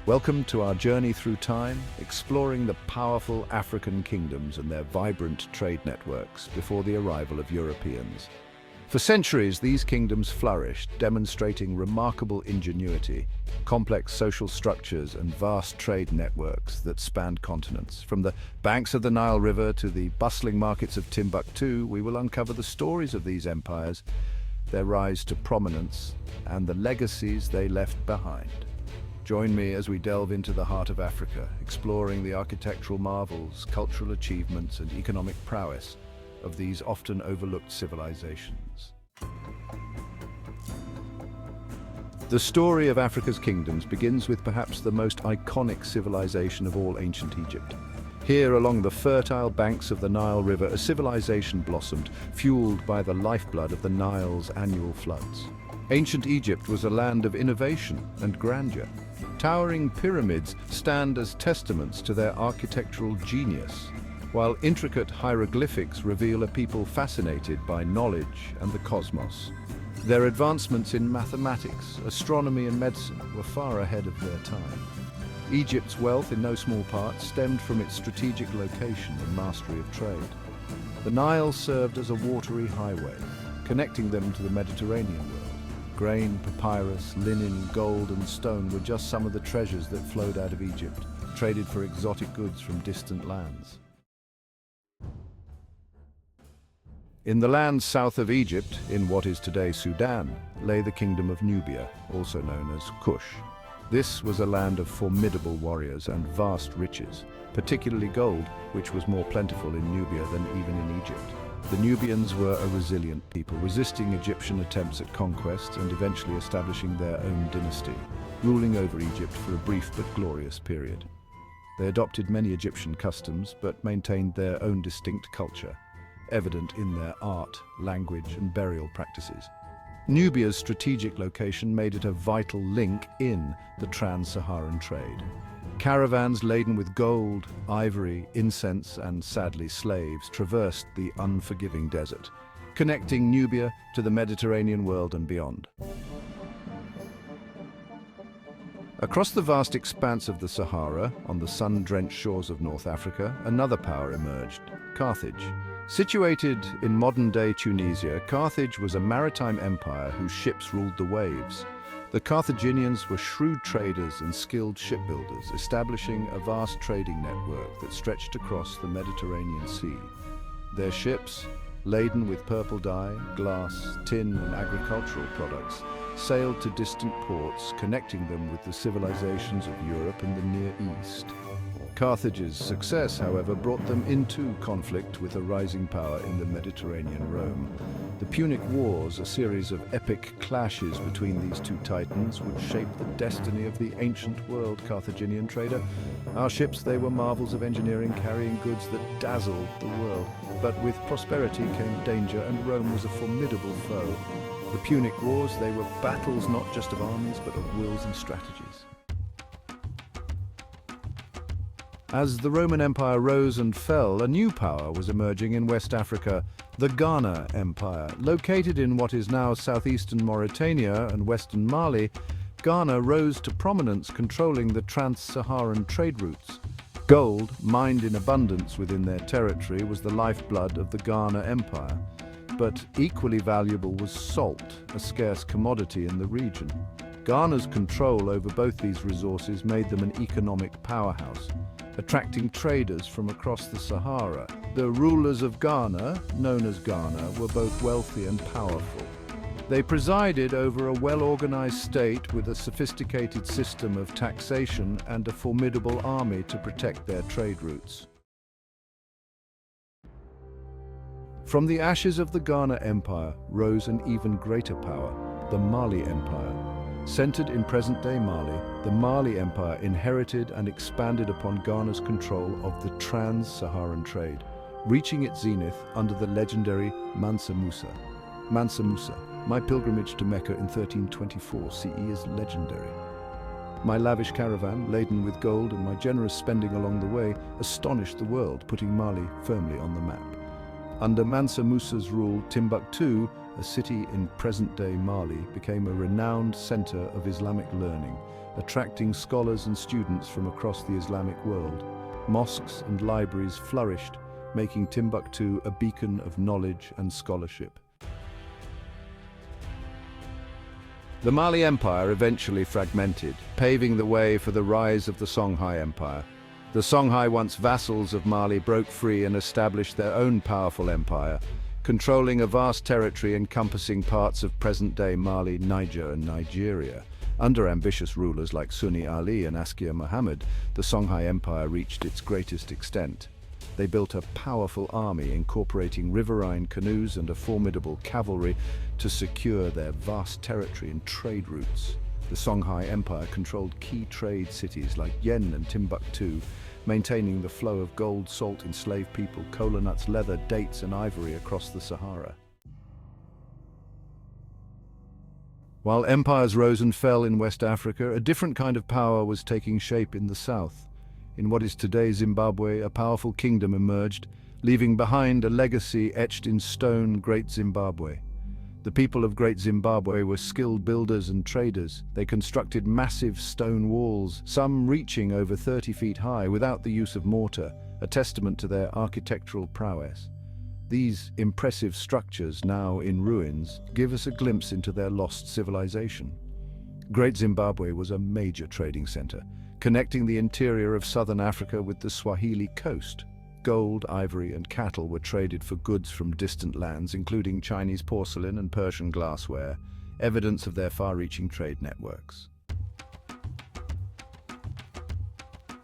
Welcome to our journey through time, exploring the powerful African kingdoms and their vibrant trade networks before the arrival of Europeans. For centuries, these kingdoms flourished, demonstrating remarkable ingenuity, complex social structures, and vast trade networks that spanned continents. From the banks of the Nile River to the bustling markets of Timbuktu, we will uncover the stories of these empires, their rise to prominence, and the legacies they left behind. Join me as we delve into the heart of Africa, exploring the architectural marvels, cultural achievements, and economic prowess of these often overlooked civilizations. The story of Africa's kingdoms begins with perhaps the most iconic civilization of all, ancient Egypt. Here, along the fertile banks of the Nile River, a civilization blossomed, fueled by the lifeblood of the Nile's annual floods. Ancient Egypt was a land of innovation and grandeur. Towering pyramids stand as testaments to their architectural genius, while intricate hieroglyphics reveal a people fascinated by knowledge and the cosmos. Their advancements in mathematics, astronomy, and medicine were far ahead of their time. Egypt's wealth, in no small part, stemmed from its strategic location and mastery of trade. The Nile served as a watery highway, connecting them to the Mediterranean world. Grain, papyrus, linen, gold, and stone were just some of the treasures that flowed out of Egypt, traded for exotic goods from distant lands. In the lands south of Egypt, in what is today Sudan, lay the kingdom of Nubia, also known as Kush. This was a land of formidable warriors and vast riches, particularly gold, which was more plentiful in Nubia than even in Egypt. The Nubians were a resilient people, resisting Egyptian attempts at conquest and eventually establishing their own dynasty, ruling over Egypt for a brief but glorious period. They adopted many Egyptian customs but maintained their own distinct culture, evident in their art, language, and burial practices. Nubia's strategic location made it a vital link in the trans-Saharan trade. Caravans laden with gold, ivory, incense, and sadly slaves traversed the unforgiving desert, connecting Nubia to the Mediterranean world and beyond. Across the vast expanse of the Sahara, on the sun-drenched shores of North Africa, another power emerged, Carthage. Situated in modern-day Tunisia, Carthage was a maritime empire whose ships ruled the waves. The Carthaginians were shrewd traders and skilled shipbuilders, establishing a vast trading network that stretched across the Mediterranean Sea. Their ships, laden with purple dye, glass, tin, and agricultural products, sailed to distant ports, connecting them with the civilizations of Europe and the Near East. Carthage's success, however, brought them into conflict with a rising power in the Mediterranean Rome. The Punic Wars, a series of epic clashes between these two titans, would shape the destiny of the ancient world. Carthaginian trader, our ships, they were marvels of engineering, carrying goods that dazzled the world. But with prosperity came danger, and Rome was a formidable foe. The Punic Wars, they were battles not just of armies, but of wills and strategies. As the Roman Empire rose and fell, a new power was emerging in West Africa, the Ghana Empire. Located in what is now southeastern Mauritania and western Mali, Ghana rose to prominence, controlling the trans-Saharan trade routes. Gold, mined in abundance within their territory, was the lifeblood of the Ghana Empire. But equally valuable was salt, a scarce commodity in the region. Ghana's control over both these resources made them an economic powerhouse, attracting traders from across the Sahara. The rulers of Ghana, known as Ghana, were both wealthy and powerful. They presided over a well-organized state with a sophisticated system of taxation and a formidable army to protect their trade routes. From the ashes of the Ghana Empire rose an even greater power, the Mali Empire. Centered in present-day Mali, the Mali Empire inherited and expanded upon Ghana's control of the trans-Saharan trade, reaching its zenith under the legendary Mansa Musa. Mansa Musa, my pilgrimage to Mecca in 1324 CE is legendary. My lavish caravan, laden with gold, and my generous spending along the way astonished the world, putting Mali firmly on the map. Under Mansa Musa's rule, Timbuktu, a city in present-day Mali, became a renowned center of Islamic learning, attracting scholars and students from across the Islamic world. Mosques and libraries flourished, making Timbuktu a beacon of knowledge and scholarship. The Mali Empire eventually fragmented, paving the way for the rise of the Songhai Empire. The Songhai, once vassals of Mali, broke free and established their own powerful empire, controlling a vast territory encompassing parts of present-day Mali, Niger, and Nigeria. Under ambitious rulers like Sunni Ali and Askia Muhammad, the Songhai Empire reached its greatest extent. They built a powerful army incorporating riverine canoes and a formidable cavalry to secure their vast territory and trade routes. The Songhai Empire controlled key trade cities like Yen and Timbuktu, maintaining the flow of gold, salt, enslaved people, cola nuts, leather, dates, and ivory across the Sahara. While empires rose and fell in West Africa, a different kind of power was taking shape in the south. In what is today Zimbabwe, a powerful kingdom emerged, leaving behind a legacy etched in stone: Great Zimbabwe. The people of Great Zimbabwe were skilled builders and traders. They constructed massive stone walls, some reaching over 30 feet high, without the use of mortar, a testament to their architectural prowess. These impressive structures, now in ruins, give us a glimpse into their lost civilization. Great Zimbabwe was a major trading center, connecting the interior of southern Africa with the Swahili coast. Gold, ivory, and cattle were traded for goods from distant lands, including Chinese porcelain and Persian glassware, evidence of their far-reaching trade networks.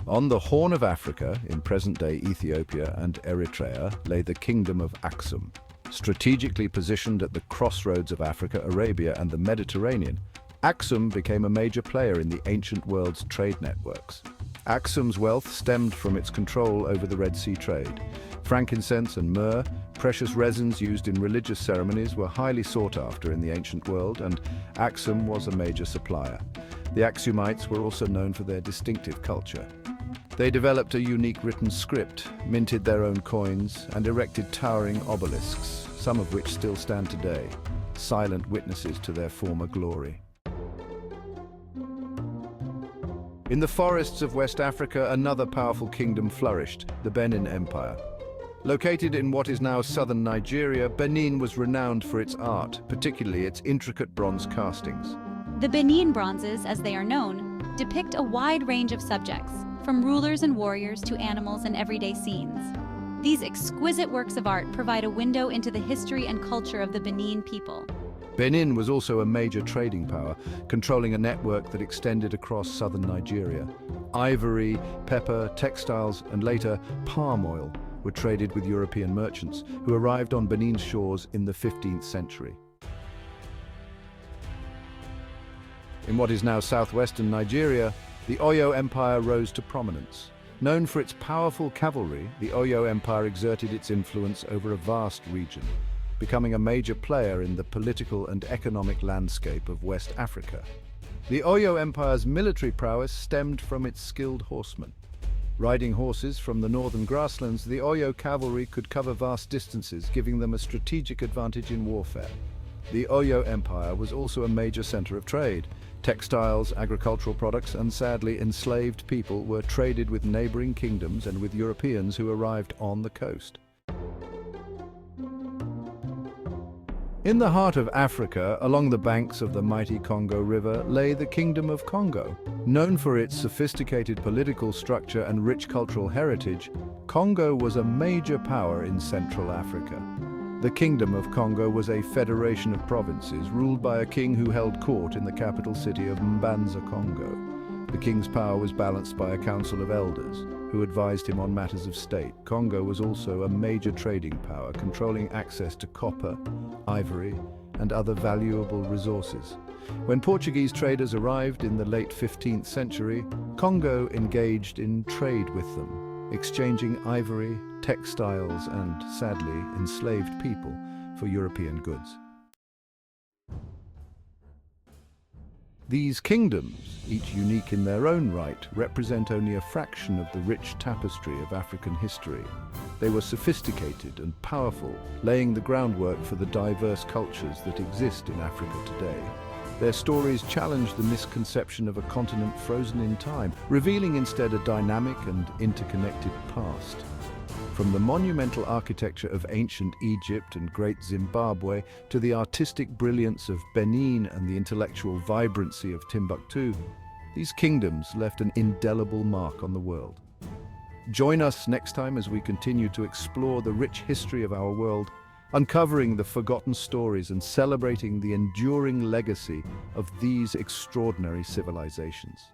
On the Horn of Africa, in present-day Ethiopia and Eritrea, lay the Kingdom of Aksum. Strategically positioned at the crossroads of Africa, Arabia, and the Mediterranean, Aksum became a major player in the ancient world's trade networks. Aksum's wealth stemmed from its control over the Red Sea trade. Frankincense and myrrh, precious resins used in religious ceremonies, were highly sought after in the ancient world, and Aksum was a major supplier. The Aksumites were also known for their distinctive culture. They developed a unique written script, minted their own coins, and erected towering obelisks, some of which still stand today, silent witnesses to their former glory. In the forests of West Africa, another powerful kingdom flourished, the Benin Empire. Located in what is now southern Nigeria, Benin was renowned for its art, particularly its intricate bronze castings. The Benin bronzes, as they are known, depict a wide range of subjects, from rulers and warriors to animals and everyday scenes. These exquisite works of art provide a window into the history and culture of the Benin people. Benin was also a major trading power, controlling a network that extended across southern Nigeria. Ivory, pepper, textiles, and later palm oil were traded with European merchants who arrived on Benin's shores in the 15th century. In what is now southwestern Nigeria, the Oyo Empire rose to prominence. Known for its powerful cavalry, the Oyo Empire exerted its influence over a vast region, becoming a major player in the political and economic landscape of West Africa. The Oyo Empire's military prowess stemmed from its skilled horsemen. Riding horses from the northern grasslands, the Oyo cavalry could cover vast distances, giving them a strategic advantage in warfare. The Oyo Empire was also a major center of trade. Textiles, agricultural products, and sadly enslaved people were traded with neighboring kingdoms and with Europeans who arrived on the coast. In the heart of Africa, along the banks of the mighty Congo River, lay the Kingdom of Congo. Known for its sophisticated political structure and rich cultural heritage, Congo was a major power in Central Africa. The Kingdom of Congo was a federation of provinces ruled by a king who held court in the capital city of Mbanza, Congo. The king's power was balanced by a council of elders who advised him on matters of state. Congo was also a major trading power, controlling access to copper, ivory, and other valuable resources. When Portuguese traders arrived in the late 15th century, Congo engaged in trade with them, exchanging ivory, textiles, and, sadly, enslaved people for European goods. These kingdoms, each unique in their own right, represent only a fraction of the rich tapestry of African history. They were sophisticated and powerful, laying the groundwork for the diverse cultures that exist in Africa today. Their stories challenge the misconception of a continent frozen in time, revealing instead a dynamic and interconnected past. From the monumental architecture of ancient Egypt and Great Zimbabwe to the artistic brilliance of Benin and the intellectual vibrancy of Timbuktu, these kingdoms left an indelible mark on the world. Join us next time as we continue to explore the rich history of our world, uncovering the forgotten stories and celebrating the enduring legacy of these extraordinary civilizations.